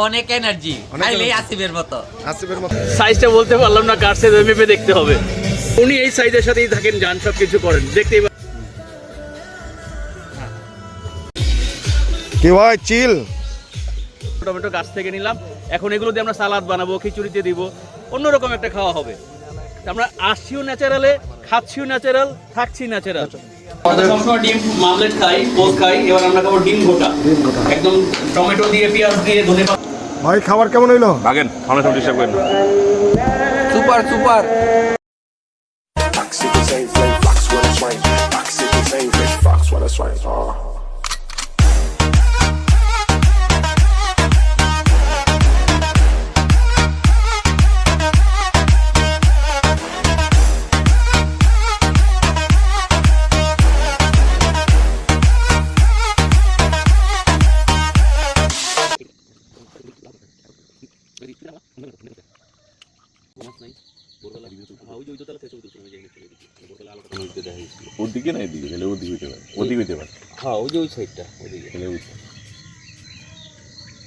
অনেক এনার্জি, আসিফের মতো। সাইজটা বলতে পারলাম না, কার সাইজ ভেবে দেখতে হবে। উনি এই সাইজের সাথেই থাকেন, যান সবকিছু করেন, দেখতেই কি ভাই চিল। টমেটো গাছ থেকে নিলাম, এখন এগুলো দিয়ে আমরা সালাদ বানাবো, খিচুড়িতে দিব, অন্যরকম একটা খাওয়া হবে। আমরা আসছিও ন্যাচারালে, খাচ্ছিও ন্যাচারাল, থাকছি ন্যাচারাল। আমরা সবসময় ডিম মামলেট খাই, পোস্ট খাই, এবার আমরা খাবো ডিম গোটা, একদম টমেটো দিয়ে, পেঁয়াজ দিয়ে, ধনে পাতা। ভাই খাবার কেমন হইলো? ভাগেন খাওয়া সব ডিস্টার্ব করেন। Super super. ওদিকে না এদিকে, তাহলে ওদিকে হইতে পারে, ওদিকে হইতে পারে। হ্যাঁ, ওই যে ওই সাইডটা, ওদিকে।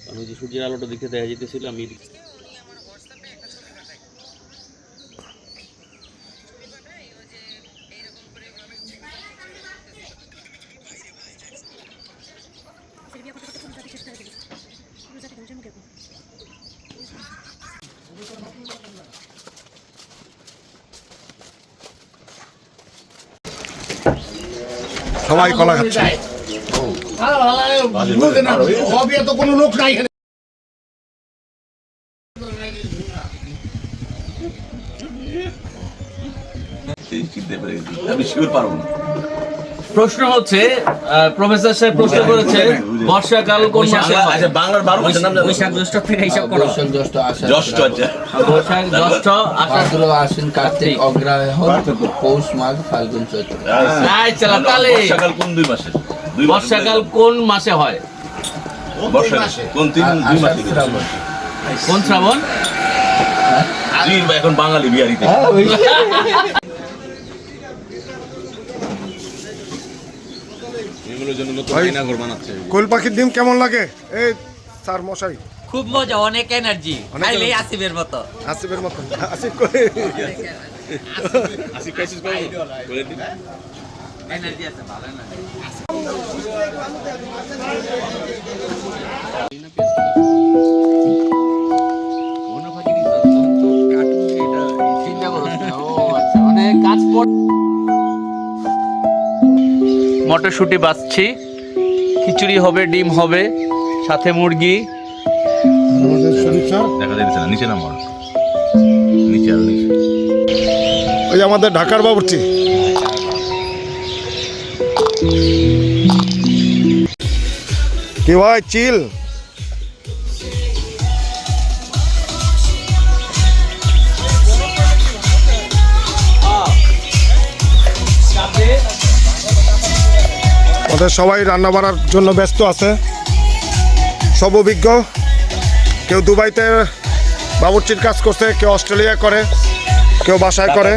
আমি যে সূর্যের আলোটা দেখতে দেখা যেতেছিল, আমি সবাই কলা খাচ্ছে। কোনো লোক নাই। আমি শিওর পারবো না। প্রশ্ন হচ্ছে, প্রফেসর সাহেব প্রশ্ন করেছে, বর্ষাকাল কোন মাসে হয়? আচ্ছা, বাংলার 12 মাসের নাম জানো? বৈশাখ জ্যৈষ্ঠ থেকে হিসাব করো। বৈশাখ জ্যৈষ্ঠ আষাঢ় জ্যৈষ্ঠ, আচ্ছা। বৈশাখ জ্যৈষ্ঠ আষাঢ় ভাদ্র আশ্বিন কার্তিক অগ্রহায়ণ পৌষ মাঘ ফাল্গুন চৈত্র। আচ্ছা, তাহলে বর্ষাকাল কোন 2 মাসে? বর্ষাকাল কোন মাসে হয়? বর্ষাকাল কোন 2 মাসে? কোন শ্রাবণ? এখন বাঙালি বিহারিতে। এগুলোর জন্য নতুন আয়নাঘর বানাচ্ছে। কোল পাখির ডিম কেমন লাগে? এই স্যার মশাই খুব মজা, অনেক এনার্জি, খাইলেই আসিফের মতো। আসিফের মতো। আসিফ করে আসিফ খাইছিস কবে? বলে দিন। এনার্জি আছে, ভালো এনার্জি। মটরশুঁটি বাছছি, খিচুড়ি হবে, ডিম হবে, সাথে মুরগি। দেখা যাচ্ছে না, নিচে নামার নিচে আর নিচে। ওই আমাদের ঢাকার বাবুর্চি। কি ভাই চিল। আমাদের সবাই রান্না বান্নার জন্য ব্যস্ত আছে, সব অভিজ্ঞ। কেউ দুবাইতে বাবুর্চির কাজ করছে, কেউ অস্ট্রেলিয়া করে, কেউ বাসায় করে।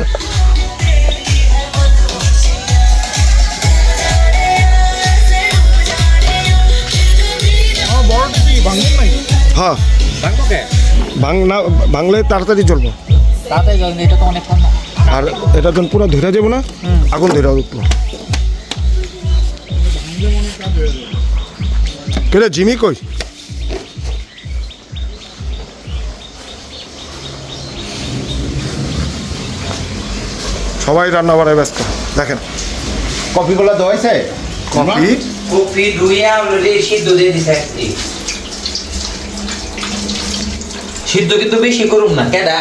হ্যাঁ, ভাঙলে তাড়াতাড়ি জ্বলবো। আর এটা যখন পুরো ধরে যাবো না, আগুন ধরে উঠবো। কেটে জিমি কই? সবাই রান্না বাড়ায় ব্যস্ত। দেখেন কপিগুলো দোয়াইছে? কফি কপি ধুয়ে অলরেডি সিদ্ধ দিয়ে দিছে। সিদ্ধ কিন্তু বেশি করুম না, কেডা?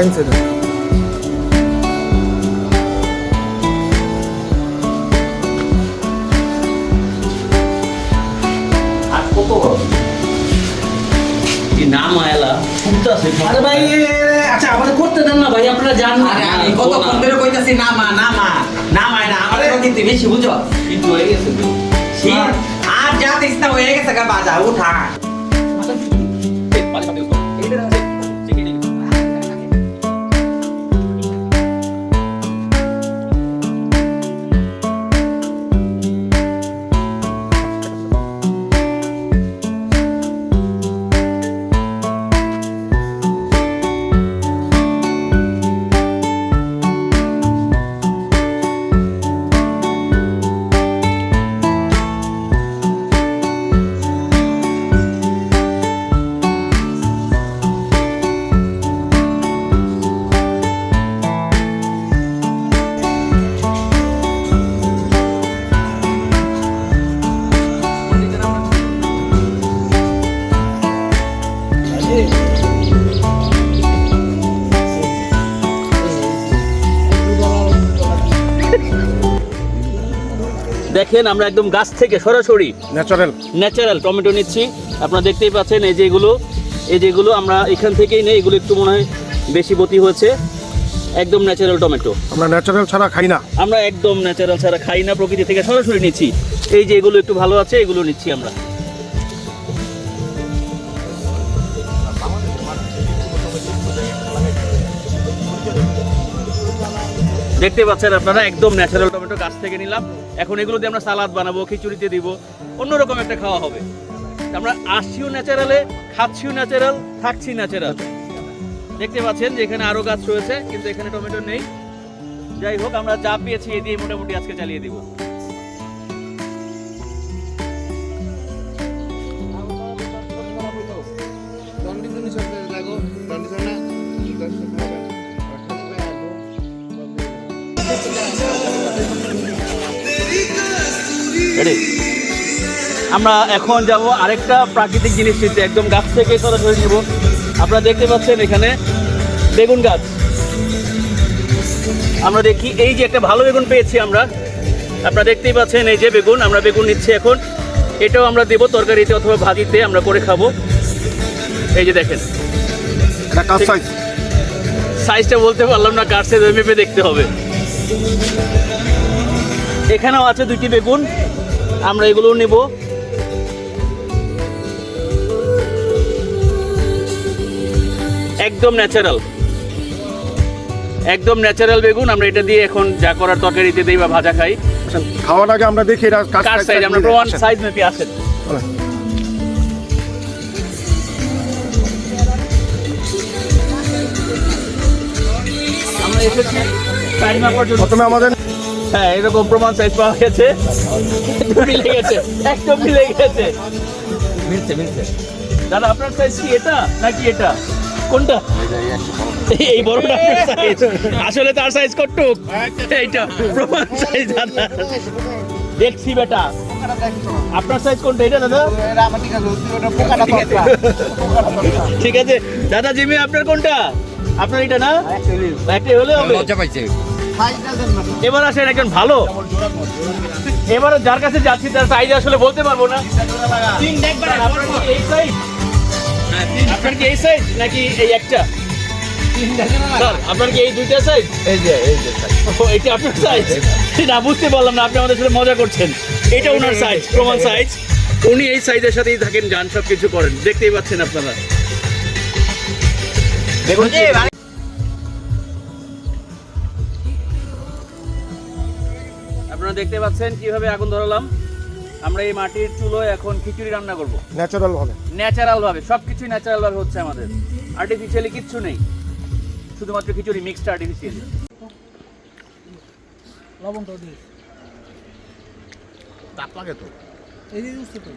আর কত কি নাম আয়লা শুনতেছে আরে ভাই আচ্ছা আমাদের করতে দেন না ভাই, আপনারা জান না। আরে আমি কতক্ষণ ধরে কইতাছি নামা নামা নামায় না আমাদের কিন্তু বেশি বুঝো কিন্তু হয়ে গেছে তো। শীত আর যা তিস্তা হয়ে গেছে গা বাজা উঠা দেখেন আমরা একদম গাছ থেকে সরাসরি ন্যাচারাল। ন্যাচারাল টমেটো নিচ্ছি। আপনারা দেখতেই পাচ্ছেন এই যেগুলো আমরা এখান থেকেই নেই, এগুলো একটু মনে হয় বেশি বতি হয়েছে। একদম ন্যাচারাল টমেটো, আমরা ন্যাচারাল ছাড়া খাই না। আমরা একদম ন্যাচারাল ছাড়া খাই না, প্রকৃতি থেকে সরাসরি নিচ্ছি। এই যে এগুলো একটু ভালো আছে, এগুলো নিচ্ছি আমরা। দেখতে পাচ্ছেন আপনারা একদম ন্যাচারাল টমেটো গাছ থেকে নিলাম। এখন এগুলো দিয়ে আমরা সালাদ বানাবো, খিচুড়িতে দিব, অন্যরকম একটা খাওয়া হবে। আমরা আসছিও ন্যাচারালে, খাচ্ছিও ন্যাচারাল, থাকছি ন্যাচারাল। দেখতে পাচ্ছেন যে এখানে আরো গাছ রয়েছে কিন্তু এখানে টমেটো নেই। যাই হোক, আমরা যা পেয়েছি এই দিয়ে মোটামুটি আজকে চালিয়ে দিব। Ready? আমরা এখন যাব আরেকটা প্রাকৃতিক জিনিস নিতে, একদম গাছ থেকে সরাসরি নেব। আপনারা দেখতে পাচ্ছেন এখানে বেগুন গাছ। আমরা দেখি এই যে একটা ভালো বেগুন পেয়েছি আমরা। আপনারা দেখতেই পাচ্ছেন এই যে বেগুন, আমরা বেগুন নিচ্ছি এখন। এটাও আমরা দেবো তরকারিতে অথবা ভাজিতে, আমরা করে খাবো। এই যে দেখেন, এটা কার সাইজ? সাইজটা বলতে পারলাম না, কার সাইজ মেপে দেখতে হবে। এখানেও আছে 2টি বেগুন, আমরা এগুলো নেব। একদম ন্যাচারাল, একদম ন্যাচারাল বেগুন। আমরা এটা দিয়ে এখন যা করার তরকারিতে দিই বা ভাজা খাই। খাওয়ার আগে আমরা দেখি এটা কার সাইজ, আমরা প্রমাণ সাইজ মেপে আসেন। আমরা এসেছি সাইজ মাপার জন্য। প্রথমে আমাদের হ্যাঁ, এরকম প্রমাণ সাইজ পাওয়া গেছে, মিলে গেছে, একদম মিলে গেছে, মিলছে। দাদা আপনার সাইজ কি এটা নাকি এটা, কোনটা? এই বড়টা আপনার সাইজ? আসলে তার সাইজ কতটুক? এইটা প্রমাণ সাইজ দাদা। দেখছি বেটা, আপনার সাইজ কোনটা? এটা দাদা? ঠিক আছে দাদা। জিমি আপনার কোনটা? আপনার এটা না? একটাই হলে হবে। লজ্জা পাইছে এবার আসেন একজন ভালো। এবার যার কাছে যাচ্ছি তার সাইজ আসলে বলতে পারবো না। আপনার কি এই সাইজ? আপনার কি এই সাইজ নাকি এই একটা? স্যার আপনার কি এই 2টা সাইজ? এই যে এটা আপনার সাইজ? না, বুঝতে পারলাম না, আপনি আমাদের সাথে মজা করছেন। এটা ওনার সাইজ, প্রমাণ সাইজ। উনি এই সাইজের সাথেই থাকেন, যান, সব কিছু করেন, দেখতেই পাচ্ছেন আপনারা। দেখুন আপনারা দেখতে পাচ্ছেন কিভাবে আগুন ধরালাম। আমরা এই মাটির চুলোয় এখন খিচুড়ি রান্না করব ন্যাচারাল ভাবে। ন্যাচারাল ভাবে। সবকিছু ন্যাচারাল ভাবে হচ্ছে আমাদের, আর্টিফিশিয়ালি কিচ্ছু নেই, শুধুমাত্র খিচুড়ি মিক্সড আর্টিফিশিয়ালি। লবণটাও দিই, তাপ লাগে তো। এই যে বুঝতে তো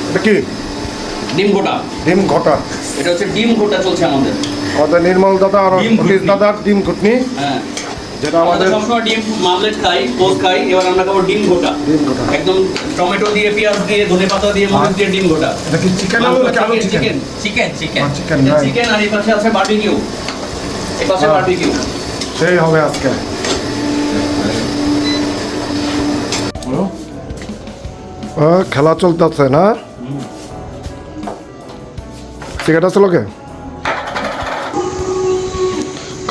এটা কি? ডিম গোটা। ডিম ঘটা। এটা হচ্ছে ডিম গোটা চলছে আমাদের। আমাদের নির্মল দাদা আর ডিম ঘুটনি। অতীশ দাদার ডিম ঘুটনি। হ্যাঁ, যেটা আমাদের আমাদের সবসময় ডিম মামলেট খাই, পোস্ট খাই, এবার আমরা খাবো ডিম ঘোটা। ডিম ঘোটা। একদম টমেটো দিয়ে, পেঁয়াজ দিয়ে, ধনেপাতা দিয়ে, মরিচ দিয়ে ডিম ঘোটা। এটা কি চিকেন আলু নাকি আলু chicken? Chicken chicken chicken chicken, আর এই পাশে আছে বারবিকিউ, এই পাশে হ্যাঁ। বারবিকিউ। সেই হবে আজকে। খেলা চলতেছে না? সিগারেট আছে লোকে?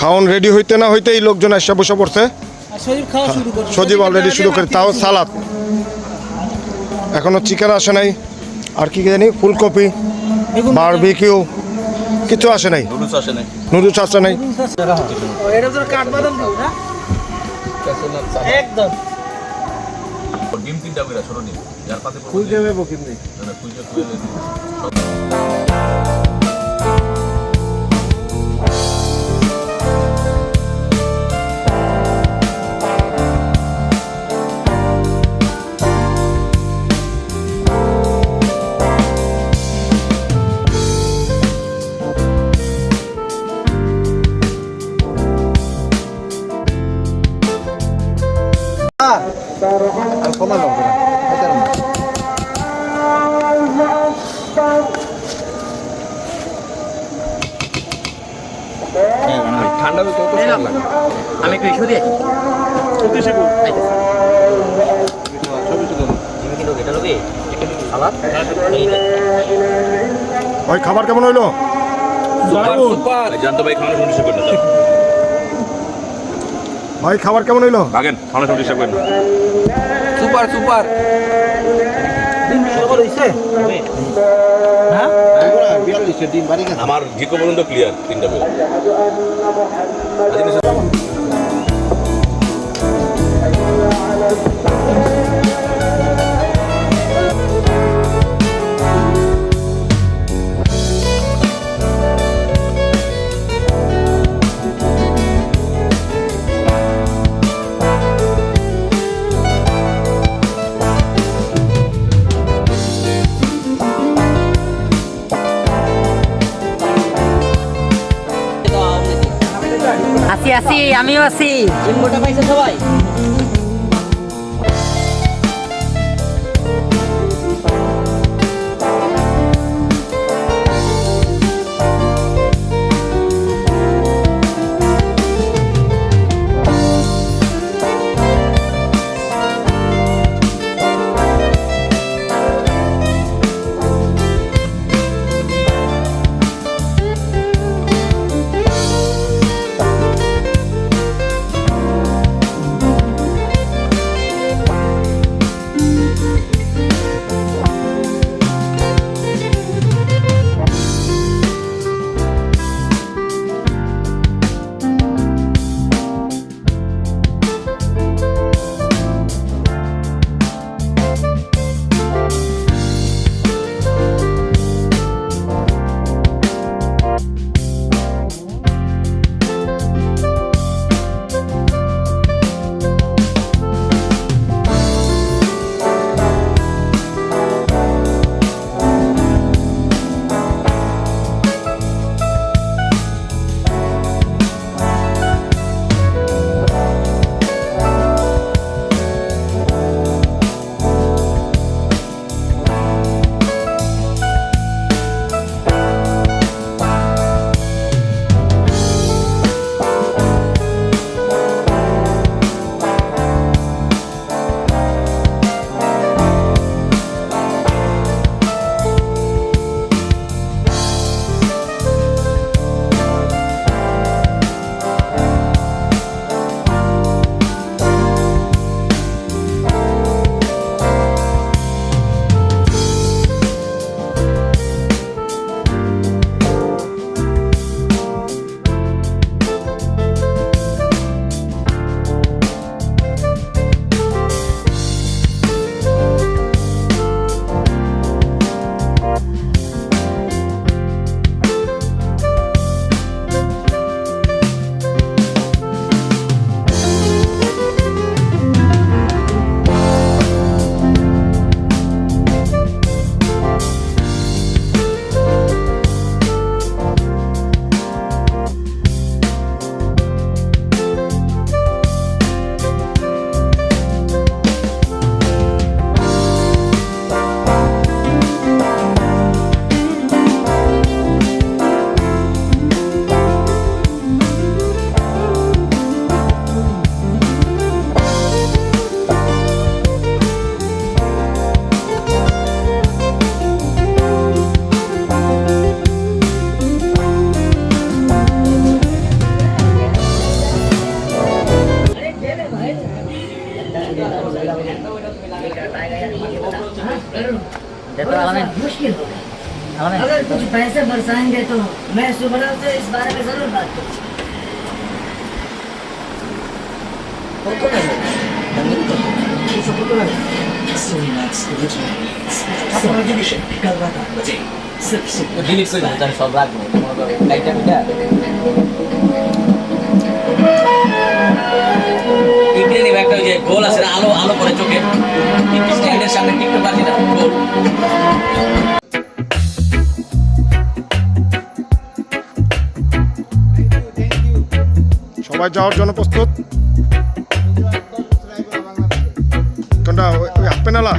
খাওন রেডি হইতে না হইতেই লোকজন এসে বসে পড়ছে। সজীব খাওয়া শুরু করছে। সজীব অলরেডি শুরু করে, তাও সালাদ, এখনো চিকেন আসে নাই। আর কি জানি ফুলকপি, বারবিকিউ, কিছু আসে নাই। নুডলস আসে নাই। নুডলস আসে নাই। এটা তো কাঠবাদাম দিও না একদম। ডিম 3টা করে ছোট ডিম যার পাতে ফুল দেবে বকিনি। না কুইজা কুইজা আমি একটু ইস্যু দিয়ে ওই খাবার কেমন হইলো? জানতো ভাই খাওয়ানো শুরু করেন না ভাই খাবার কেমন হইলো? ভাগেন খাওয়ানো শুরু করেন না সুপার সুপার আমার জিকো পর্যন্ত ক্লিয়ার 3টা বেলা আছি আছি, আমিও আছি। মোটা পাইছে সবাই। मुश्किल हो गई अगर कुछ पैसे बरसाएंगे तो मैं सुबह से इस बारे में जरूर बात करूँ সব রাখবো লাইটটা পিঠা ইন্ডিয়ান একটা ওই যে গোল আছে না আলো আলো করে চোখে স্ট্যান্ডের সামনে টিকতে পারছি না গোল সবাই যাওয়ার জন্য প্রস্তুত কোনটা ওই হাফ পেনালা